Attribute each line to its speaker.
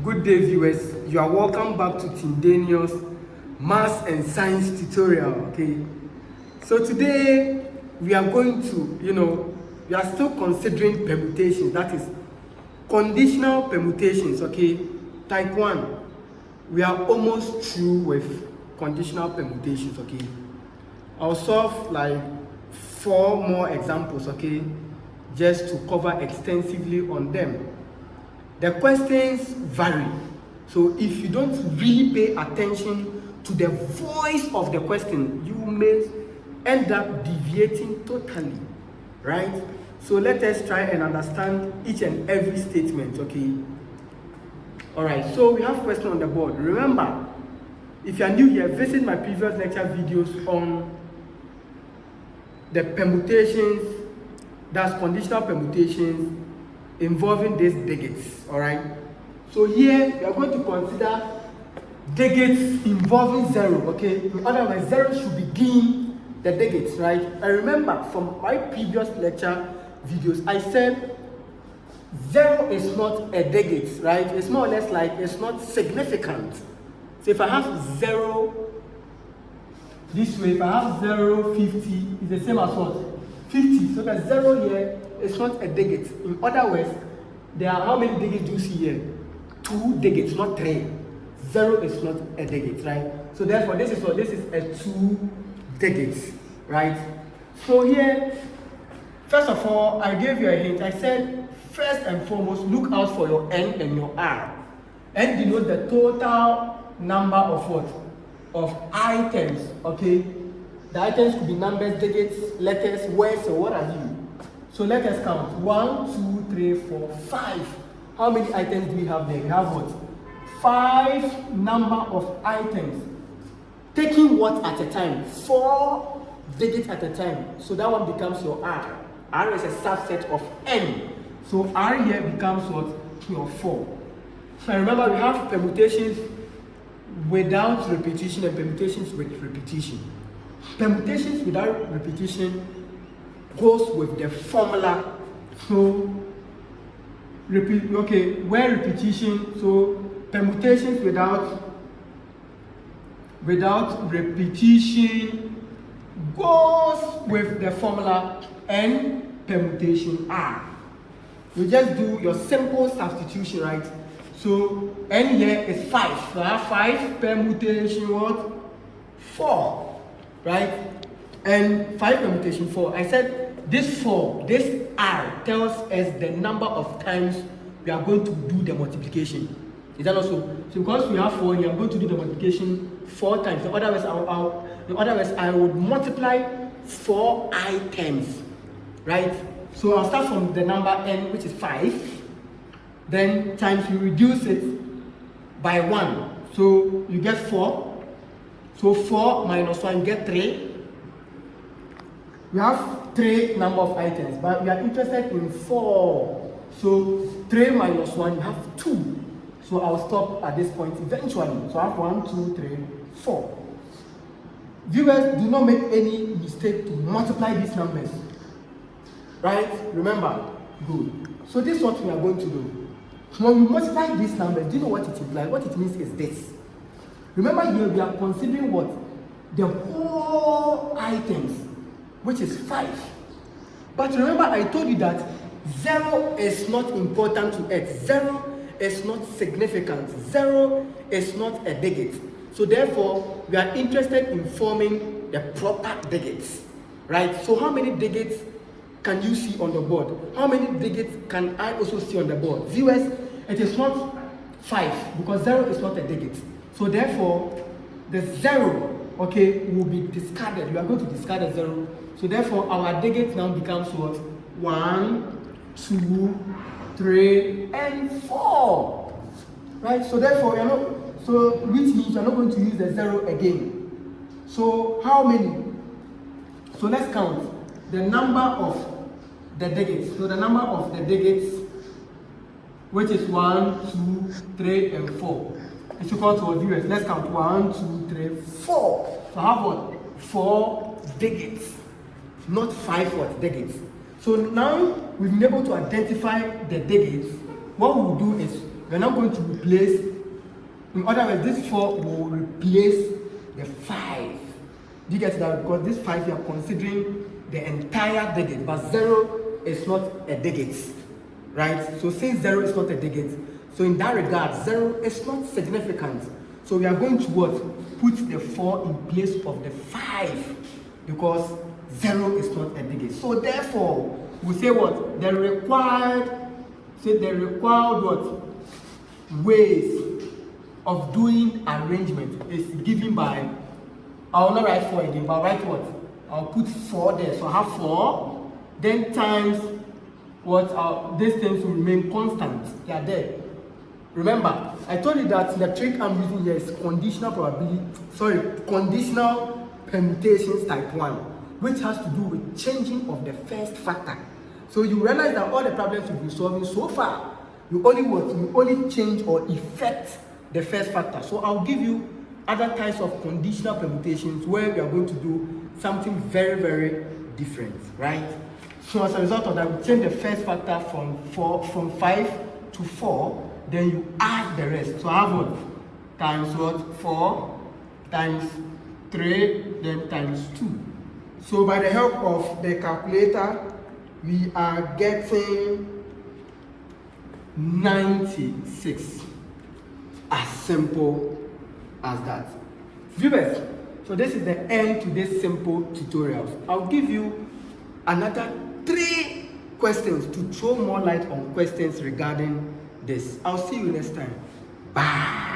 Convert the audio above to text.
Speaker 1: Good day, viewers. You are welcome back to Tindanious Maths and Science tutorial. Okay, so today we are going to, we are still considering permutations. That is conditional permutations. Okay, type 1. We are almost through with conditional permutations. Okay, I'll solve like 4 more examples. Okay, just to cover extensively on them. The questions vary, so if you don't really pay attention to the voice of the question, you may end up deviating totally, right? So let us try and understand each and every statement, okay? All right, so we have question on the board. Remember, if you are new here, visit my previous lecture videos on the permutations, that's conditional permutations, involving these digits. All right, so here we are going to consider digits involving 0. Okay, in other words, 0 should begin the digits, right? I remember from my previous lecture videos I said 0 is not a digit, right? It's more or less like it's not significant. So if I have 0 this way, if I have 0, 50, it's the same as what? 50. So the 0 here is not a digit. In other words, there are how many digits do you see here? 2 digits, not 3. 0 is not a digit, right? So therefore, this is what? This is a 2 digits, right? So here, first of all, I gave you a hint. I said, first and foremost, look out for your N and your R. N denotes the total number of what? Of items, okay? The items could be numbers, digits, letters, words, or what have you. So let us count. 1, 2, 3, 4, 5. How many items do we have there? We have what? 5 number of items. Taking what at a time? 4 digits at a time. So that one becomes your R. R is a subset of N. So R here becomes what? Your 4. So remember, we have permutations without repetition and permutations with repetition. Permutations without repetition goes with the formula. So where repetition, so permutations without repetition goes with the formula N permutation R. You just do your simple substitution, right? So N here is 5. So I have 5 permutation what? 4, right? And 5 permutation 4. I said this 4, this R tells us the number of times we are going to do the multiplication. Is that also? So because we have 4, we are going to do the multiplication 4 times. In other words, I would multiply 4 items, right? So I'll start from the number N, which is 5. Then times you reduce it by 1. So you get 4. So 4 minus 1, you get 3. We have 3 number of items, but we are interested in 4. So 3 minus 1, you have 2. So I'll stop at this point eventually. So I have 1, 2, 3, 4. Viewers, do not make any mistake to multiply these numbers. Right? Remember? Good. So this is what we are going to do. When we multiply these numbers, do you know what it implies? What it means is this. Remember here we are considering what? The whole items, which is 5. But remember, I told you that 0 is not important to X. 0 is not significant. 0 is not a digit. So therefore, we are interested in forming the proper digits, right? So how many digits can you see on the board? How many digits can I also see on the board? Viewers, it is not 5 because 0 is not a digit. So therefore, the 0, okay, will be discarded. We are going to discard the 0. So therefore, our digit now becomes what? 1, 2, 3, and 4. Right? So therefore, which means you're not going to use the 0 again. So how many? So let's count the number of the digits. So the number of the digits, which is 1, 2, 3, and 4. It's equal to, viewers, let's count 1, 2, 3, 4. So I have what? 4 digits, not 5 what? Digits. So now we've been able to identify the digits. What we'll do is we're not going to replace, in other words, this 4 will replace the 5. Do you get that? Because this 5, you are considering the entire digit, but 0 is not a digit, right? So since 0 is not a digit, so in that regard, 0 is not significant. So we are going to what? Put the 4 in place of the 5, because 0 is not a digit. So therefore, we say what? The required what? Ways of doing arrangement is given by, I will not write 4 again, but write what? I'll put 4 there. So I have 4, then times what? These things will remain constant. They are there. Remember, I told you that the trick I'm using here is conditional permutations type 1, which has to do with changing of the first factor. So you realize that all the problems you've been solving so far, you only change or affect the first factor. So I'll give you other types of conditional permutations where we are going to do something very, very different, right? So as a result of that, we change the first factor from 5 to 4, then you add the rest. So I have what? Times what? 4 times 3, then times 2. So by the help of the calculator, we are getting 96. As simple as that. Viewers, so this is the end to this simple tutorial. I'll give you another 3 questions to throw more light on questions regarding this. I'll see you next time. Bye.